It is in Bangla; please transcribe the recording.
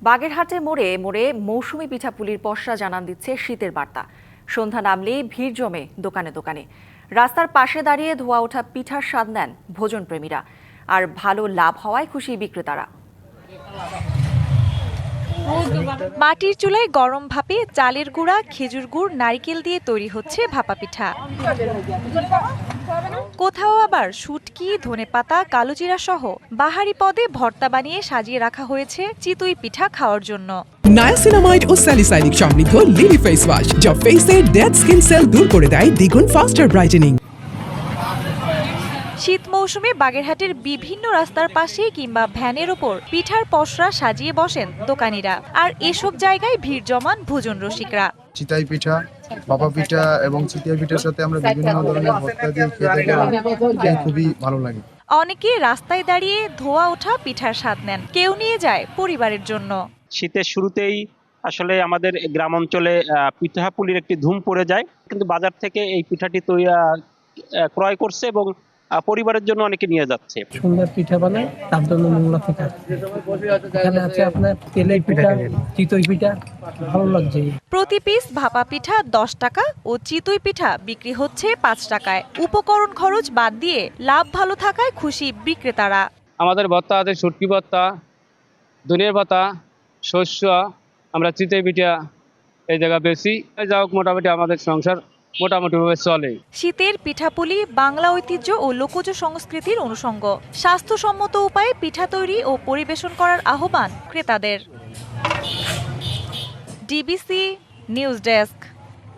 বাগেরহাটে মোড়ে মোড়ে মৌসুমী পিঠাপুলির পসরা জানান দিচ্ছে শীতের বার্তা। সন্ধ্যা নামলেই ভিড় জমে দোকানে দোকানে। রাস্তার পাশে দাঁড়িয়ে ধোয়া ওঠা পিঠার স্বাদ নেন ভোজনপ্রেমীরা। আর ভালো লাভ হওয়ায় খুশি বিক্রেতারা। মাটির চুলায় গরম ভাপে চালের গুঁড়া, খেজুর গুড়, নারকেল দিয়ে তৈরি হচ্ছে ভাপা পিঠা। কোথাও আবার শুটকি, ধনেপাতা, কালোজিরা সহ বাহারি পদে ভর্তা বানিয়ে সাজিয়ে রাখা হয়েছে চিতই পিঠা খাওয়ার জন্য। নায়াসিনামাইড ও স্যালিসাইলিক সমৃদ্ধ লিলি ফেস ওয়াশ, যা ফেসের ডেড স্কিন সেল দূর করে দেয় দ্বিগুণ ফাস্টার ব্রাইটেনিং। শীত মৌসুমে বাগেরহাটের বিভিন্ন রাস্তার পাশে কিংবা ভ্যানের ওপর পিঠার পসরা সাজিয়ে বসেন দোকানিরা। আর এসব জায়গায় ভিড় জমান ভোজন রসিকরা। চিতাই পিঠা, ভাপা পিঠা এবং চিতিয়া পিঠার সাথে আমরা বিভিন্ন ধরনের ভর্তা দিয়ে খেতে খুবই ভালো লাগে। অনেকে রাস্তায় দাঁড়িয়ে ধোয়া ওঠা পিঠার স্বাদ নেন, কেউ নিয়ে যায় পরিবারের জন্য। শীতের শুরুতেই আসলে আমাদের গ্রাম অঞ্চলে পিঠাপুলির একটি ধুম পড়ে যায়, কিন্তু বাজার থেকে এই পিঠাটি ক্রয় করছে এবং পরিবারের জন্য অনেকে নিয়ে যাচ্ছে। সুন্দর পিঠা বানায়, তার জন্য মোংলা পিঠা। এখানে আছে আপনার তেলের পিঠা, চিতই পিঠা, ভালো লাগছে। প্রতি পিস ভাপা পিঠা 10 টাকা ও চিতই পিঠা বিক্রি হচ্ছে 5 টাকায়। উপকরণ খরচ বাদ দিয়ে লাভ ভালো থাকায় খুশি বিক্রেতারা। আমাদের ভর্তা আছে শুটকি ভর্তা, ধনিয়া পাতা, শস্য, আমরা চিতই পিঠা এই জায়গা বেশি। যাই হোক, মোটামুটি আমাদের সংসার মোটামুটিভাবে চলে। শীতের পিঠাপুলি বাংলা ঐতিহ্য ও লোকজ সংস্কৃতির অনুষঙ্গ। স্বাস্থ্যসম্মত উপায়ে পিঠা তৈরি ও পরিবেশন করার আহ্বান ক্রেতাদের। DBC news desk.